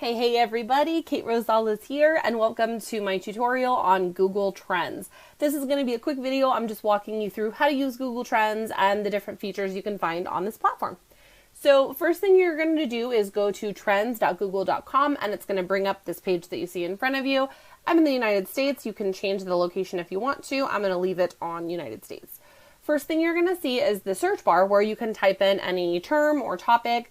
Hey everybody, Kate Rosales here and welcome to my tutorial on Google Trends. This is going to be a quick video. I'm just walking you through how to use Google Trends and the different features you can find on this platform. So first thing you're going to do is go to trends.google.com and it's going to bring up this page that you see in front of you. I'm in the United States. You can change the location if you want to. I'm going to leave it on United States. First thing you're going to see is the search bar where you can type in any term or topic,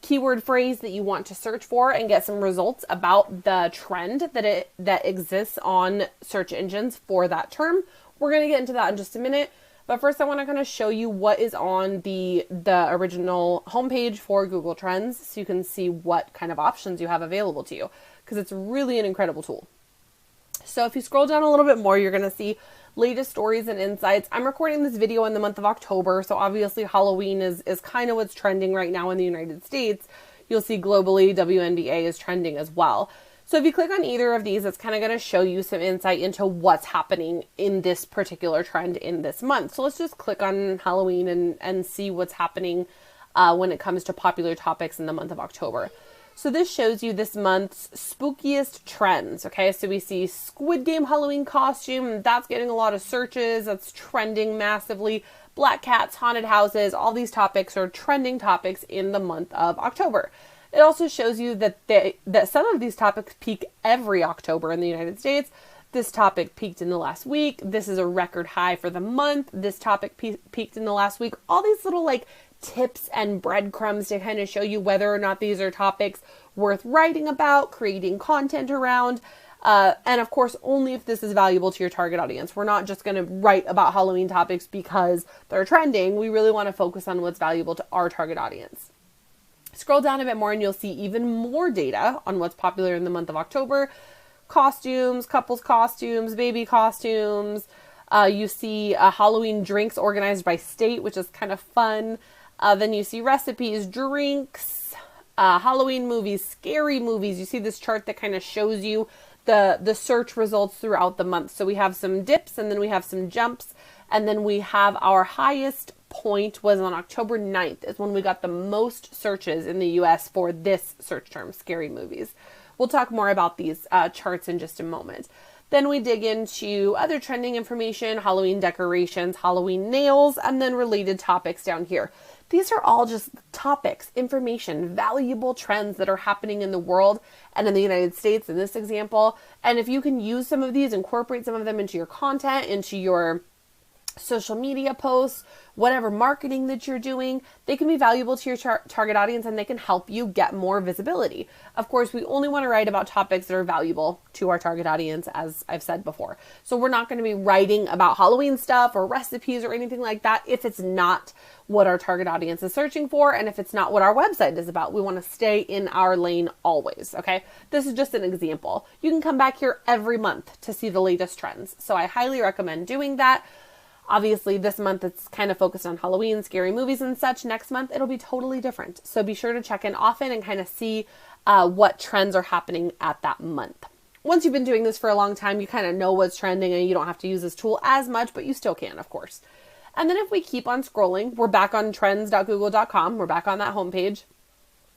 keyword phrase that you want to search for and get some results about the trend that exists on search engines for that term. We're going to get into that in just a minute. But first I want to kind of show you what is on the original homepage for Google Trends so you can see what kind of options you have available to you because it's really an incredible tool. So if you scroll down a little bit more, you're going to see latest stories and insights. I'm recording this video in the month of October, so obviously Halloween is kind of what's trending right now in the United States. You'll see globally WNBA is trending as well. So if you click on either of these, it's kind of going to show you some insight into what's happening in this particular trend in this month. So let's just click on Halloween and see what's happening when it comes to popular topics in the month of October. So this shows you this month's spookiest trends, okay? So we see Squid Game Halloween costume, that's getting a lot of searches, that's trending massively. Black cats, haunted houses, all these topics are trending topics in the month of October. It also shows you that some of these topics peak every October in the United States. This topic peaked in the last week. This is a record high for the month. This topic peaked in the last week. All these little tips and breadcrumbs to kind of show you whether or not these are topics worth writing about, creating content around, and of course only if this is valuable to your target audience. We're not just going to write about Halloween topics because they're trending. We really want to focus on what's valuable to our target audience. Scroll down a bit more and you'll see even more data on what's popular in the month of October. Costumes, couples costumes, baby costumes. You see Halloween drinks organized by state, which is kind of fun. Then you see recipes, drinks, Halloween movies, scary movies. You see this chart that kind of shows you the search results throughout the month. So we have some dips and then we have some jumps. And then we have our highest point was on October 9th is when we got the most searches in the US for this search term, scary movies. We'll talk more about these charts in just a moment. Then we dig into other trending information, Halloween decorations, Halloween nails, and then related topics down here. These are all just topics, information, valuable trends that are happening in the world and in the United States in this example. And if you can use some of these, incorporate some of them into your content, into your social media posts, whatever marketing that you're doing, they can be valuable to your target audience and they can help you get more visibility. Of course, we only want to write about topics that are valuable to our target audience, as I've said before. So we're not going to be writing about Halloween stuff or recipes or anything like that if it's not what our target audience is searching for and if it's not what our website is about. We want to stay in our lane always, okay? This is just an example. You can come back here every month to see the latest trends. So I highly recommend doing that. Obviously, this month it's kind of focused on Halloween, scary movies and such. Next month, it'll be totally different. So be sure to check in often and kind of see what trends are happening at that month. Once you've been doing this for a long time, you kind of know what's trending and you don't have to use this tool as much, but you still can, of course. And then if we keep on scrolling, we're back on trends.google.com. We're back on that homepage.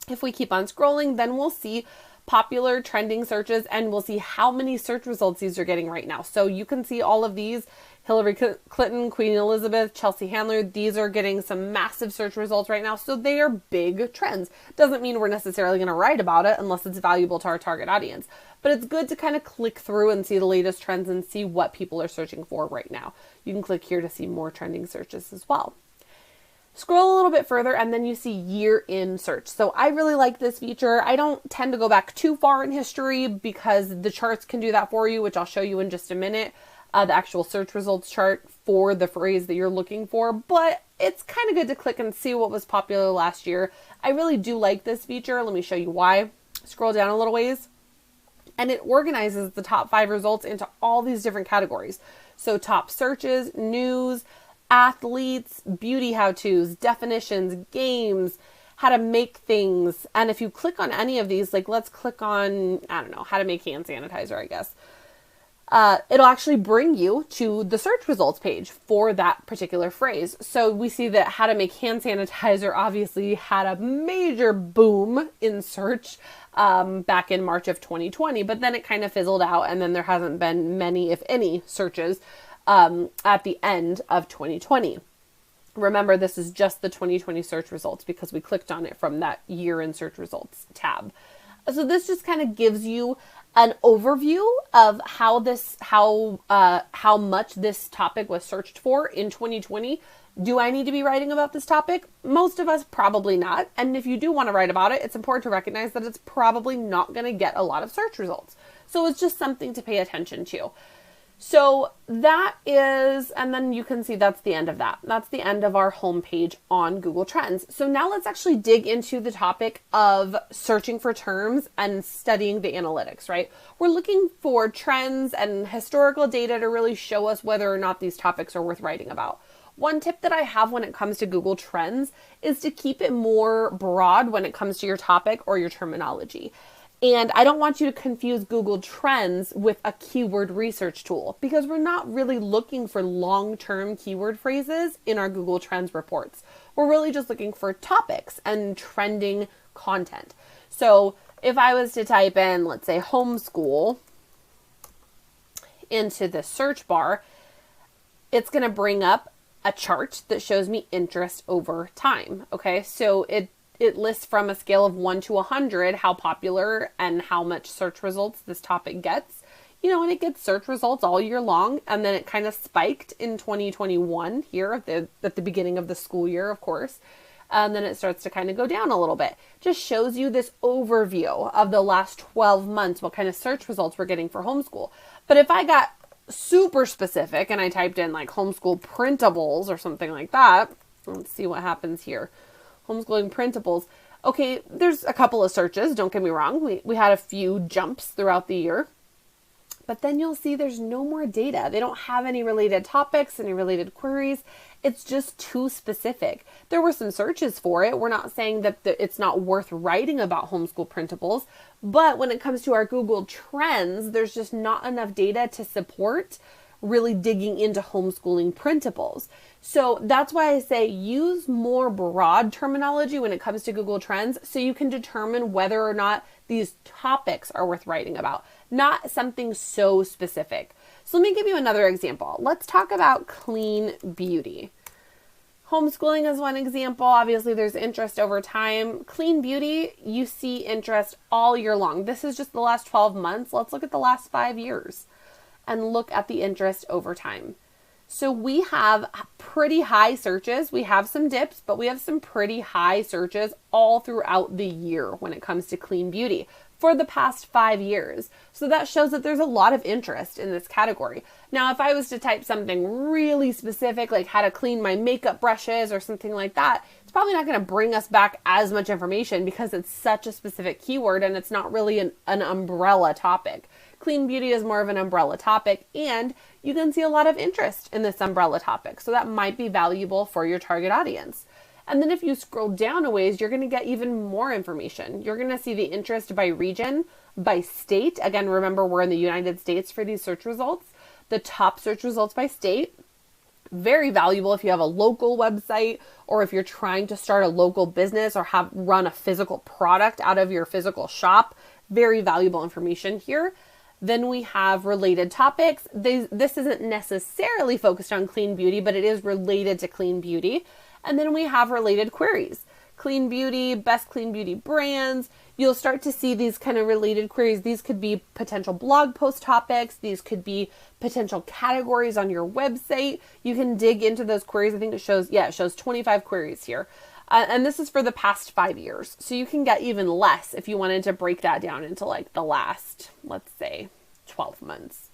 If we keep on scrolling, then we'll see popular trending searches and we'll see how many search results these are getting right now. So you can see all of these. Hillary Clinton, Queen Elizabeth, Chelsea Handler, these are getting some massive search results right now. So they are big trends. Doesn't mean we're necessarily going to write about it unless it's valuable to our target audience. But it's good to kind of click through and see the latest trends and see what people are searching for right now. You can click here to see more trending searches as well. Scroll a little bit further and then you see year in search. So I really like this feature. I don't tend to go back too far in history because the charts can do that for you, which I'll show you in just a minute. The actual search results chart for the phrase that you're looking for, but it's kind of good to click and see what was popular last year. I really do like this feature. Let me show you why. Scroll down a little ways and it organizes the top 5 results into all these different categories. So top searches, news, athletes, beauty how-tos, definitions, games, how to make things. And if you click on any of these, let's click on, I don't know, how to make hand sanitizer, I guess. it'll actually bring you to the search results page for that particular phrase. So we see that how to make hand sanitizer obviously had a major boom in search back in March of 2020, but then it kind of fizzled out, and then there hasn't been many, if any, searches at the end of 2020. Remember, this is just the 2020 search results because we clicked on it from that year in search results tab. So this just kind of gives you an overview of how much this topic was searched for in 2020. Do I need to be writing about this topic? Most of us probably not. And if you do want to write about it, it's important to recognize that it's probably not going to get a lot of search results. So it's just something to pay attention to. So that is, and then you can see that's the end of that. That's the end of our homepage on Google Trends. So now let's actually dig into the topic of searching for terms and studying the analytics, right? We're looking for trends and historical data to really show us whether or not these topics are worth writing about. One tip that I have when it comes to Google Trends is to keep it more broad when it comes to your topic or your terminology. And I don't want you to confuse Google Trends with a keyword research tool because we're not really looking for long-term keyword phrases in our Google Trends reports. We're really just looking for topics and trending content. So if I was to type in, let's say, homeschool into the search bar, it's going to bring up a chart that shows me interest over time. Okay, so it lists from a scale of 1 to 100 how popular and how much search results this topic gets. You know, and it gets search results all year long, and then it kind of spiked in 2021 here at the beginning of the school year, of course. And then it starts to kind of go down a little bit. Just shows you this overview of the last 12 months, what kind of search results we're getting for homeschool. But if I got super specific and I typed in like homeschool printables or something like that, let's see what happens here. Homeschooling printables. Okay, there's a couple of searches, don't get me wrong. We had a few jumps throughout the year. But then you'll see there's no more data. They don't have any related topics, any related queries. It's just too specific. There were some searches for it. We're not saying that it's not worth writing about homeschool printables. But when it comes to our Google Trends, there's just not enough data to support really digging into homeschooling printables. So that's why I say use more broad terminology when it comes to Google Trends so you can determine whether or not these topics are worth writing about, not something so specific. So let me give you another example. Let's talk about clean beauty. Homeschooling is one example. Obviously, there's interest over time. Clean beauty, you see interest all year long. This is just the last 12 months. Let's look at the last 5 years and look at the interest over time. So we have pretty high searches. We have some dips, but we have some pretty high searches all throughout the year when it comes to clean beauty for the past 5 years. So that shows that there's a lot of interest in this category. Now, if I was to type something really specific, like how to clean my makeup brushes or something like that, it's probably not going to bring us back as much information because it's such a specific keyword and it's not really an umbrella topic. Clean beauty is more of an umbrella topic, and you can see a lot of interest in this umbrella topic. So that might be valuable for your target audience. And then if you scroll down a ways, you're going to get even more information. You're going to see the interest by region, by state. Again, remember we're in the United States for these search results. The top search results by state. Very valuable if you have a local website or if you're trying to start a local business or run a physical product out of your physical shop. Very valuable information here. Then we have related topics. This isn't necessarily focused on clean beauty, but it is related to clean beauty. And then we have related queries. Clean beauty, best clean beauty brands. You'll start to see these kind of related queries. These could be potential blog post topics. These could be potential categories on your website. You can dig into those queries. I think it shows 25 queries here. And this is for the past 5 years. So you can get even less if you wanted to break that down into like the last, let's say, 12 months.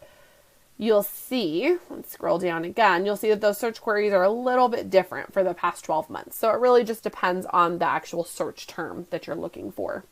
You'll see, let's scroll down again, you'll see that those search queries are a little bit different for the past 12 months. So it really just depends on the actual search term that you're looking for.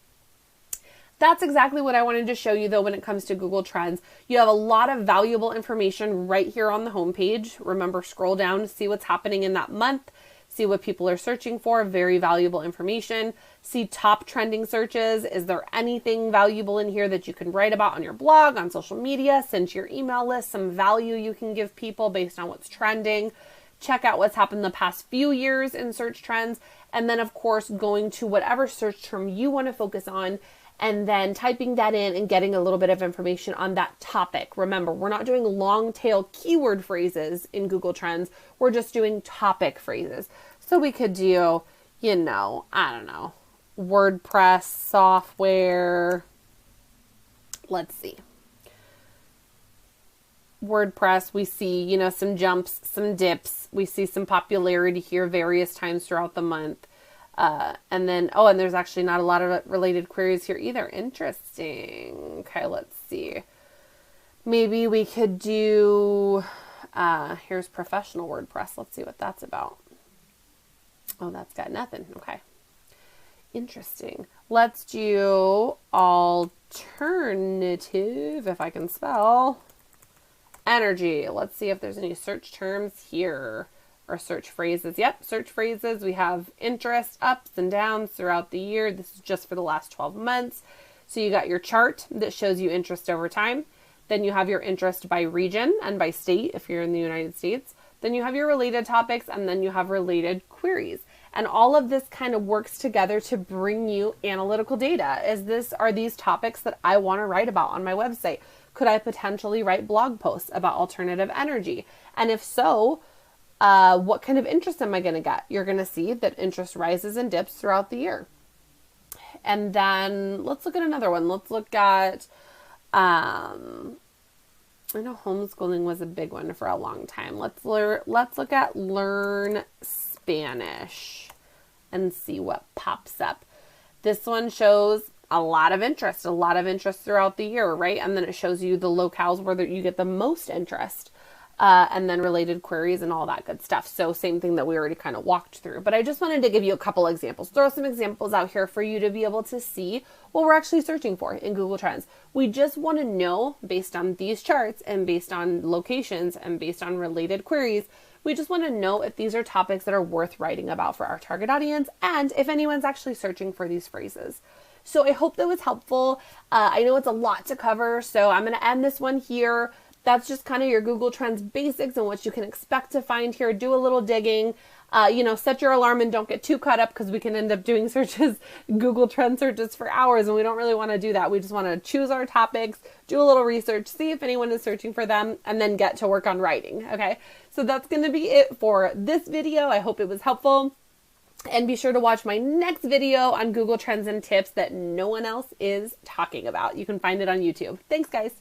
That's exactly what I wanted to show you though when it comes to Google Trends. You have a lot of valuable information right here on the homepage. Remember, scroll down to see what's happening in that month. see what people are searching for, very valuable information. See top trending searches. Is there anything valuable in here that you can write about on your blog, on social media, send to your email list, some value you can give people based on what's trending. Check out what's happened the past few years in search trends. And then, of course, going to whatever search term you want to focus on and then typing that in and getting a little bit of information on that topic. Remember, we're not doing long tail keyword phrases in Google Trends. We're just doing topic phrases. So we could do, I don't know, WordPress software. Let's see. WordPress, we see, some jumps, some dips. We see some popularity here various times throughout the month. And then, and there's actually not a lot of related queries here either. Interesting. Okay, let's see. Maybe we could do, here's professional WordPress. Let's see what that's about. Oh, that's got nothing. Okay. Interesting. Let's do alternative, if I can spell, energy. Let's see if there's any search terms here. Or search phrases. Yep, search phrases. We have interest, ups and downs throughout the year. This is just for the last 12 months. So you got your chart that shows you interest over time. Then you have your interest by region and by state if you're in the United States. Then you have your related topics, and then you have related queries. And all of this kind of works together to bring you analytical data. Are these topics that I want to write about on my website? Could I potentially write blog posts about alternative energy? And if so, what kind of interest am I going to get? You're going to see that interest rises and dips throughout the year. And then let's look at another one. Let's look at, I know homeschooling was a big one for a long time. Let's look at learn Spanish and see what pops up. This one shows a lot of interest throughout the year, right? And then it shows you the locales where you get the most interest. And then related queries and all that good stuff. So same thing that we already kind of walked through. But I just wanted to give you a couple examples. Throw some examples out here for you to be able to see what we're actually searching for in Google Trends. We just want to know, based on these charts and based on locations and based on related queries, we just want to know if these are topics that are worth writing about for our target audience and if anyone's actually searching for these phrases. So I hope that was helpful. I know it's a lot to cover, so I'm going to end this one here. That's just kind of your Google Trends basics and what you can expect to find here. Do a little digging, set your alarm and don't get too caught up because we can end up doing searches, Google Trend searches for hours, and we don't really want to do that. We just want to choose our topics, do a little research, see if anyone is searching for them, and then get to work on writing. Okay, so that's going to be it for this video. I hope it was helpful. And be sure to watch my next video on Google Trends and tips that no one else is talking about. You can find it on YouTube. Thanks, guys.